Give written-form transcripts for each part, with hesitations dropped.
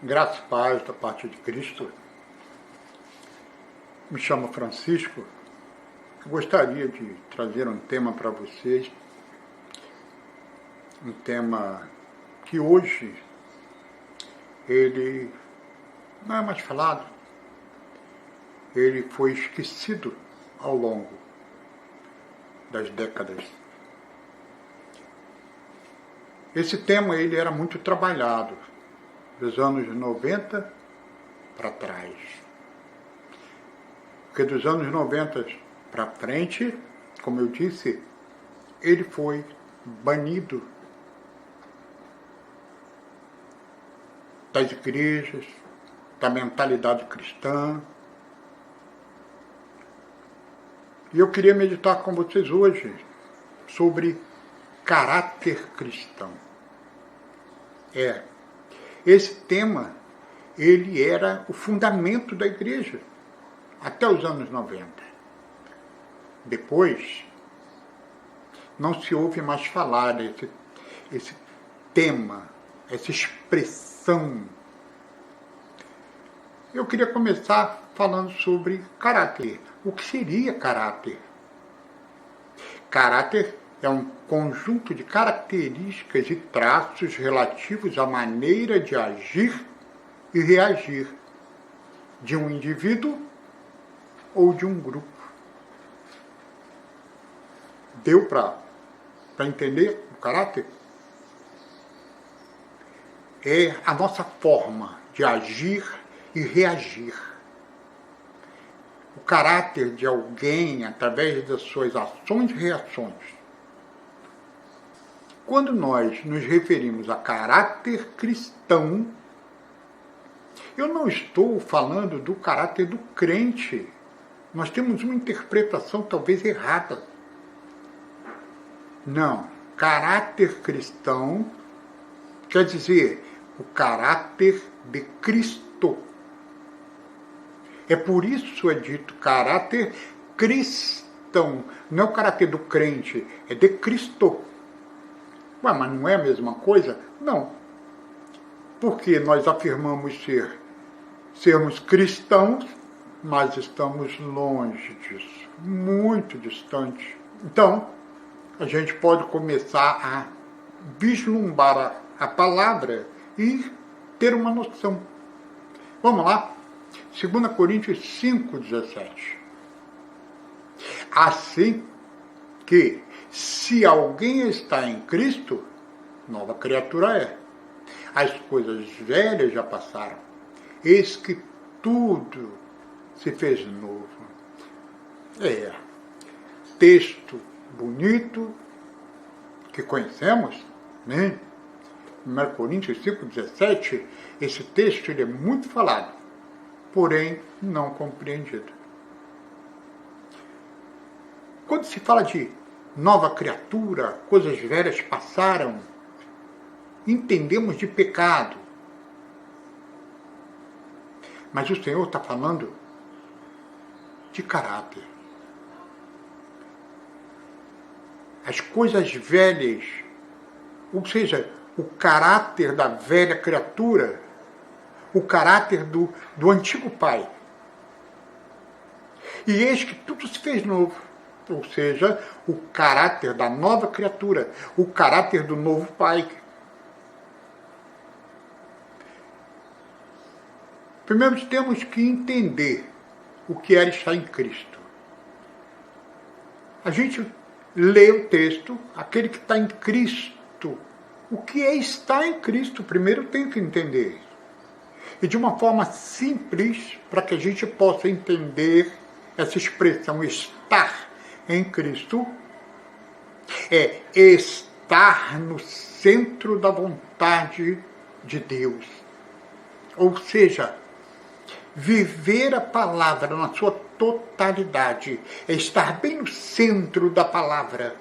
Graça e paz da parte de Cristo. Me chamo Francisco. Eu gostaria de trazer um tema para vocês. Um tema que hoje ele não é mais falado. Ele foi esquecido ao longo das décadas. Esse tema ele era muito trabalhado dos anos 90 para trás. Porque dos anos 90 para frente, como eu disse, ele foi banido das igrejas, da mentalidade cristã. E eu queria meditar com vocês hoje sobre caráter cristão. Esse tema, ele era o fundamento da igreja, até os anos 90. Depois, não se ouve mais falar esse tema, essa expressão. Eu queria começar falando sobre caráter. O que seria caráter? Caráter é um conjunto de características e traços relativos à maneira de agir e reagir de um indivíduo ou de um grupo. Deu para entender o caráter? É a nossa forma de agir e reagir. O caráter de alguém através das suas ações e reações. Quando nós nos referimos a caráter cristão, eu não estou falando do caráter do crente. Nós temos uma interpretação talvez errada. Não. Caráter cristão quer dizer o caráter de Cristo. É por isso é dito caráter cristão. Não é o caráter do crente, é de Cristo. Ué, mas não é a mesma coisa? Não. Porque nós afirmamos sermos cristãos, mas estamos longe disso, muito distante. Então, a gente pode começar a vislumbrar a palavra e ter uma noção. Vamos lá? 2 Coríntios 5,17. Assim que, se alguém está em Cristo, nova criatura é. As coisas velhas já passaram. Eis que tudo se fez novo. Texto bonito que conhecemos, né? 1 Coríntios 5,17, esse texto ele é muito falado, porém não compreendido. Quando se fala de nova criatura, coisas velhas passaram, entendemos de pecado. Mas o Senhor está falando de caráter. As coisas velhas, ou seja, o caráter da velha criatura, o caráter do antigo pai. E eis que tudo se fez novo. Ou seja, o caráter da nova criatura, o caráter do novo pai. Primeiro temos que entender o que era estar em Cristo. A gente lê o texto, aquele que está em Cristo. O que é estar em Cristo? Primeiro tem que entender. E de uma forma simples, para que a gente possa entender essa expressão estar em Cristo, é estar no centro da vontade de Deus. Ou seja, viver a palavra na sua totalidade, é estar bem no centro da palavra.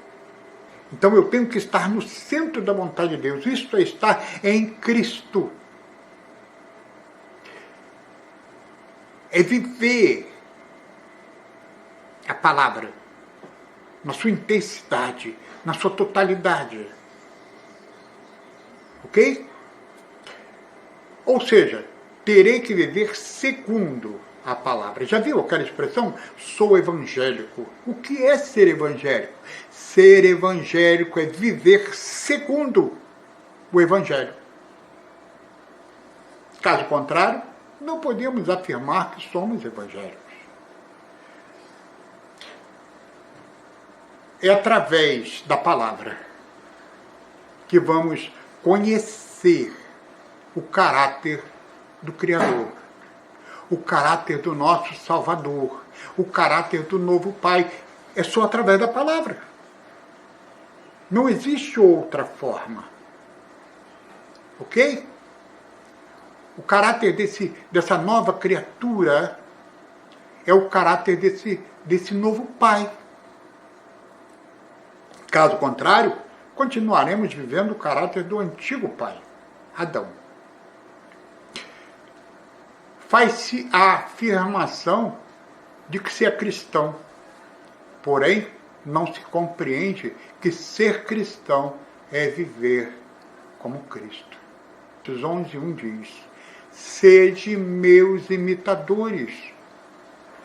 Então eu tenho que estar no centro da vontade de Deus. Isto é estar em Cristo. É viver a palavra na sua intensidade, na sua totalidade. Ok? Ou seja, terei que viver segundo a palavra. Já viu aquela expressão? Sou evangélico. O que é ser evangélico? Ser evangélico é viver segundo o evangelho. Caso contrário, não podemos afirmar que somos evangélicos. É através da palavra que vamos conhecer o caráter do Criador, o caráter do nosso Salvador, o caráter do novo Pai. É só através da palavra. Não existe outra forma. Ok? O caráter dessa nova criatura é o caráter desse novo Pai. Caso contrário, continuaremos vivendo o caráter do antigo pai, Adão. Faz-se a afirmação de que se é cristão, porém, não se compreende que ser cristão é viver como Cristo. 11:1 diz: sede meus imitadores,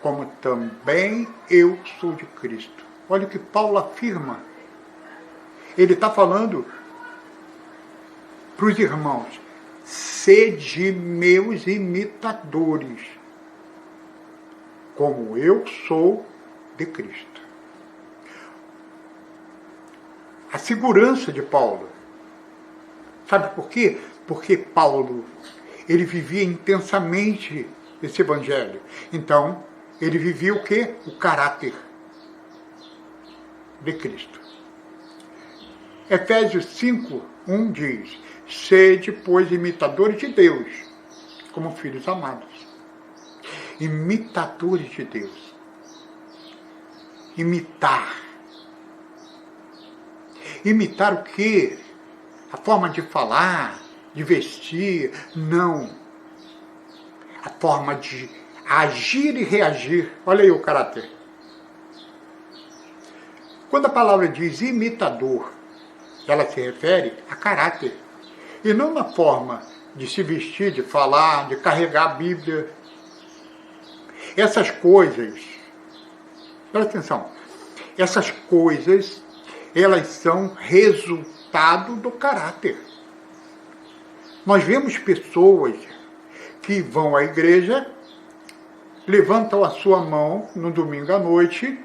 como também eu sou de Cristo. Olha o que Paulo afirma. Ele está falando para os irmãos: sede meus imitadores, como eu sou de Cristo. A segurança de Paulo. Sabe por quê? Porque Paulo, ele vivia intensamente esse evangelho. Então, ele vivia o quê? O caráter de Cristo. Efésios 5:1 diz: sede, pois, imitadores de Deus, como filhos amados. Imitadores de Deus. Imitar. Imitar o quê? A forma de falar, de vestir? Não. A forma de agir e reagir. Olha aí o caráter. Quando a palavra diz imitador, ela se refere a caráter. E não na forma de se vestir, de falar, de carregar a Bíblia. Essas coisas, presta atenção, essas coisas, elas são resultado do caráter. Nós vemos pessoas que vão à igreja, levantam a sua mão no domingo à noite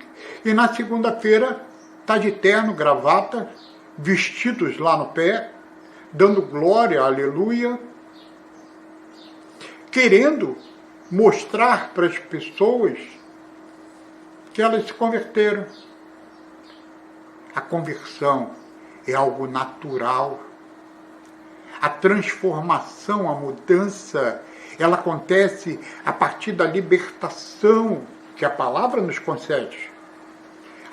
e na segunda-feira está de terno, gravata, vestidos lá no pé, dando glória, aleluia, querendo mostrar para as pessoas que elas se converteram. A conversão é algo natural. A transformação, a mudança, ela acontece a partir da libertação que a palavra nos concede.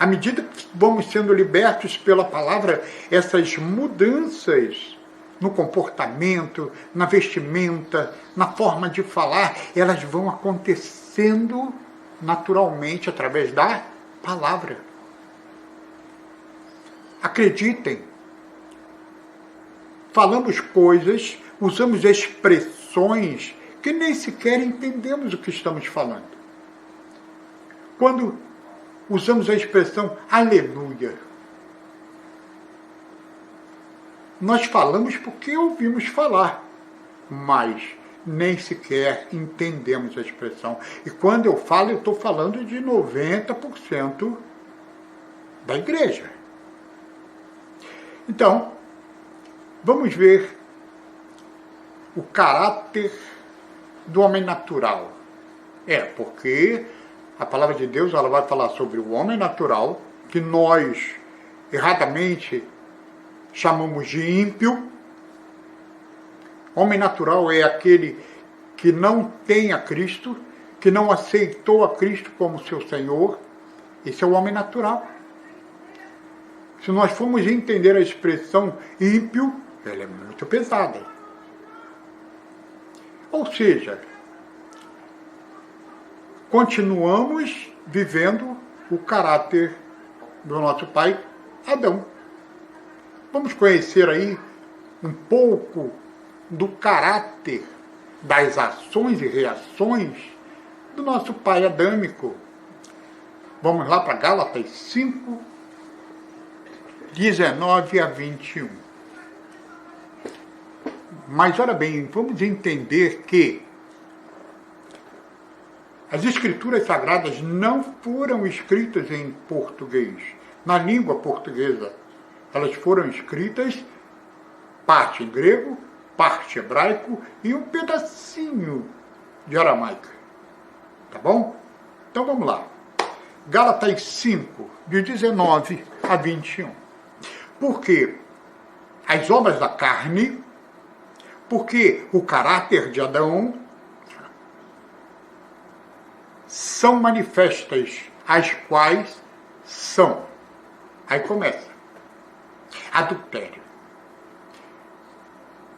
À medida que vamos sendo libertos pela palavra, essas mudanças no comportamento, na vestimenta, na forma de falar, elas vão acontecendo naturalmente através da palavra. Acreditem, falamos coisas, usamos expressões que nem sequer entendemos o que estamos falando. Quando usamos a expressão aleluia, nós falamos porque ouvimos falar, mas nem sequer entendemos a expressão. E quando eu falo, eu estou falando de 90% da igreja. Então, vamos ver o caráter do homem natural. Porque a palavra de Deus ela vai falar sobre o homem natural, que nós, erradamente, chamamos de ímpio. Homem natural é aquele que não tem a Cristo, que não aceitou a Cristo como seu Senhor. Esse é o homem natural. Se nós formos entender a expressão ímpio, ela é muito pesada. Ou seja, continuamos vivendo o caráter do nosso pai Adão. Vamos conhecer aí um pouco do caráter das ações e reações do nosso pai adâmico. Vamos lá para Gálatas 5, 19 a 21. Mas, olha bem, vamos entender que as Escrituras Sagradas não foram escritas em português, na língua portuguesa. Elas foram escritas parte em grego, parte hebraico e um pedacinho de aramaico. Tá bom? Então vamos lá. Gálatas 5, de 19 a 21. Porque as obras da carne, porque o caráter de Adão são manifestas, as quais são. Aí começa. Adultério.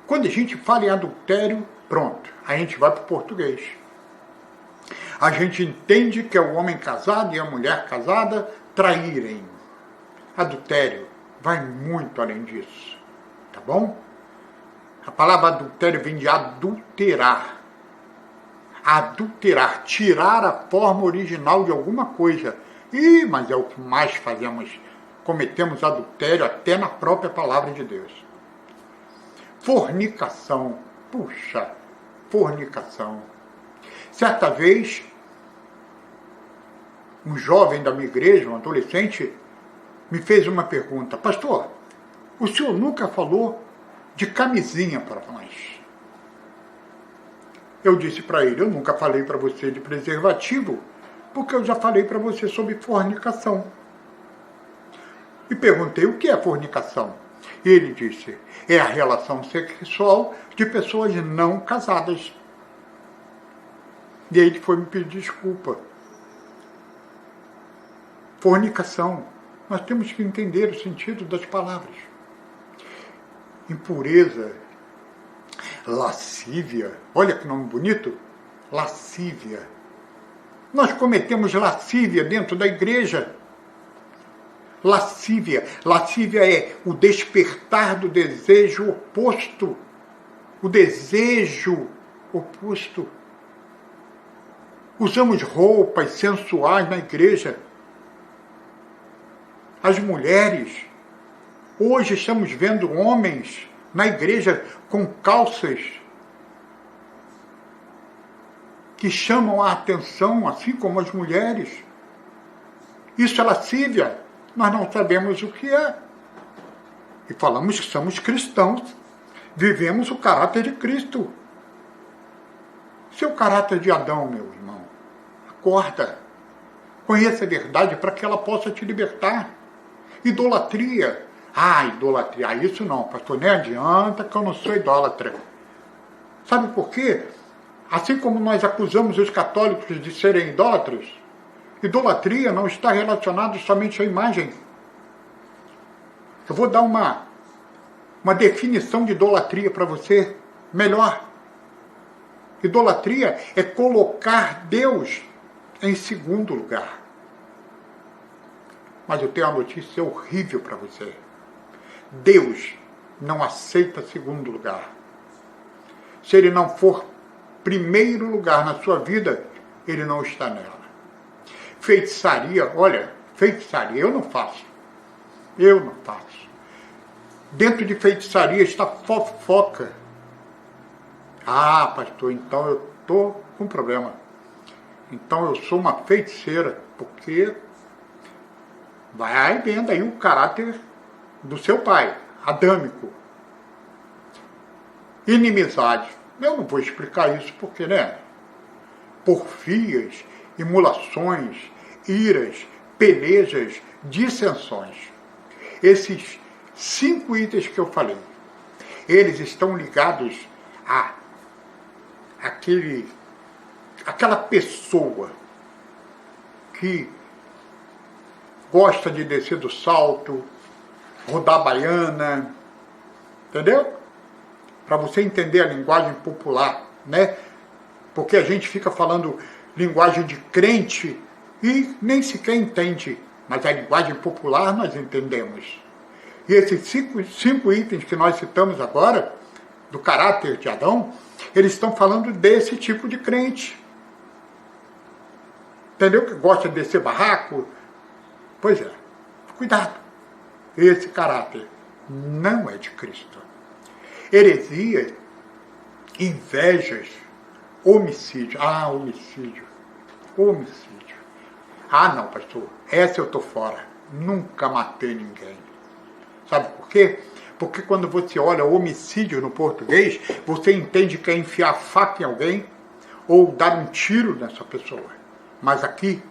Quando a gente fala em adultério, pronto, a gente vai para o português. A gente entende que é o homem casado e a mulher casada traírem. Adultério vai muito além disso, tá bom? A palavra adultério vem de adulterar. Adulterar, tirar a forma original de alguma coisa. Mas é o que mais fazemos, cometemos adultério até na própria palavra de Deus. Fornicação, puxa, fornicação. Certa vez, um jovem da minha igreja, um adolescente, me fez uma pergunta: pastor, o senhor nunca falou de camisinha para nós? Eu disse para ele: eu nunca falei para você de preservativo, porque eu já falei para você sobre fornicação. E perguntei: o que é fornicação? E ele disse: é a relação sexual de pessoas não casadas. E aí ele foi me pedir desculpa. Fornicação. Nós temos que entender o sentido das palavras. Impureza, lascívia. Olha que nome bonito. Lascívia. Nós cometemos lascívia dentro da igreja. Lascívia. Lascívia é o despertar do desejo oposto. O desejo oposto. Usamos roupas sensuais na igreja. As mulheres. Hoje estamos vendo homens na igreja com calças que chamam a atenção, assim como as mulheres. Isso é lascívia. Nós não sabemos o que é. E falamos que somos cristãos. Vivemos o caráter de Cristo. Seu caráter de Adão, meu irmão. Acorda. Conheça a verdade para que ela possa te libertar. Idolatria. Idolatria. Isso não, pastor. Nem adianta que eu não sou idólatra. Sabe por quê? Assim como nós acusamos os católicos de serem idólatras, idolatria não está relacionada somente à imagem. Eu vou dar uma definição de idolatria para você melhor. Idolatria é colocar Deus em segundo lugar. Mas eu tenho uma notícia horrível para você. Deus não aceita segundo lugar. Se ele não for primeiro lugar na sua vida, ele não está nela. Feitiçaria, olha, feitiçaria eu não faço. Eu não faço. Dentro de feitiçaria está fofoca. Pastor, então eu estou com problema. Então eu sou uma feiticeira, porque vai vendo aí o caráter do seu pai, adâmico. Inimizade. Eu não vou explicar isso porque, né? Porfias, imulações, iras, pelejas, dissensões. Esses 5 itens que eu falei, eles estão ligados a aquela pessoa que gosta de descer do salto, rodar baiana, entendeu? Para você entender a linguagem popular, né? Porque a gente fica falando linguagem de crente e nem sequer entende, mas a linguagem popular nós entendemos. E esses cinco itens que nós citamos agora, do caráter de Adão, Eles estão falando desse tipo de crente. Entendeu? Que gosta de descer barraco. Pois é, cuidado. Esse caráter não é de Cristo. Heresias, invejas, homicídio. Homicídio. Homicídio. Não, pastor, essa eu estou fora. Nunca matei ninguém. Sabe por quê? Porque quando você olha homicídio no português, você entende que é enfiar faca em alguém ou dar um tiro nessa pessoa. Mas aqui,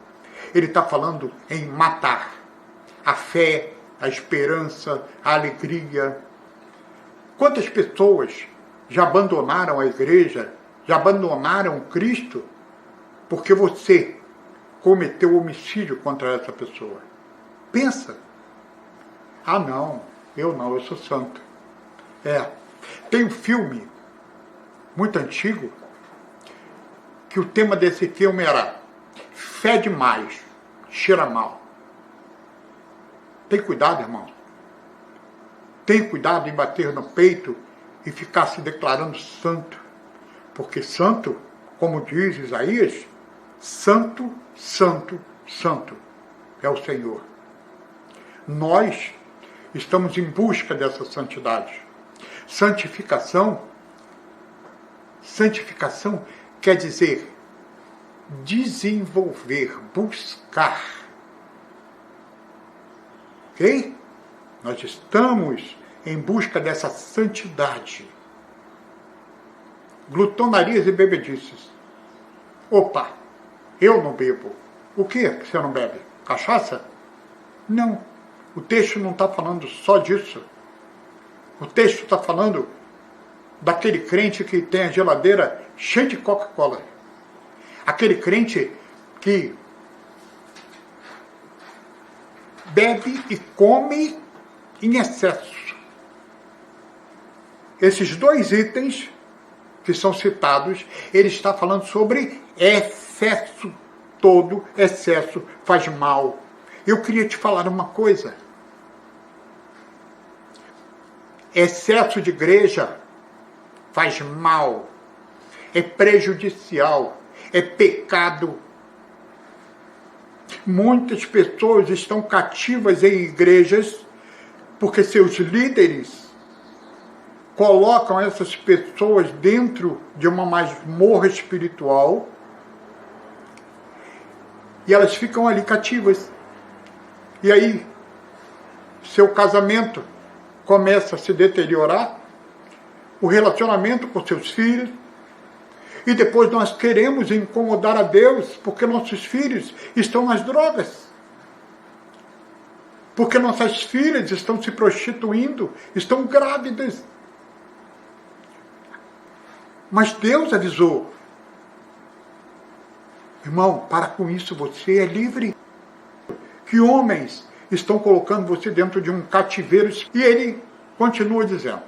ele está falando em matar a fé, a esperança, a alegria. Quantas pessoas já abandonaram a igreja, já abandonaram Cristo, porque você cometeu homicídio contra essa pessoa? Pensa. Não, eu sou santo. Tem um filme muito antigo, que o tema desse filme era fé demais, cheira mal. Tem cuidado, irmão. Tem cuidado em bater no peito e ficar se declarando santo. Porque santo, como diz Isaías, santo, santo, santo é o Senhor. Nós estamos em busca dessa santidade. Santificação quer dizer desenvolver, buscar. Ok? Nós estamos em busca dessa santidade. Glutonarias e bebedices. Opa, eu não bebo. O que você não bebe? Cachaça? Não. O texto não está falando só disso. O texto está falando daquele crente que tem a geladeira cheia de Coca-Cola. Aquele crente que bebe e come em excesso. Esses dois itens que são citados, ele está falando sobre excesso. Todo excesso faz mal. Eu queria te falar uma coisa. Excesso de igreja faz mal, é prejudicial, é pecado. Muitas pessoas estão cativas em igrejas porque seus líderes colocam essas pessoas dentro de uma masmorra espiritual e elas ficam ali cativas. E aí, seu casamento começa a se deteriorar, o relacionamento com seus filhos, e depois nós queremos incomodar a Deus porque nossos filhos estão nas drogas, porque nossas filhas estão se prostituindo, estão grávidas. Mas Deus avisou. Irmão, para com isso, você é livre. Que homens estão colocando você dentro de um cativeiro. E ele continua dizendo,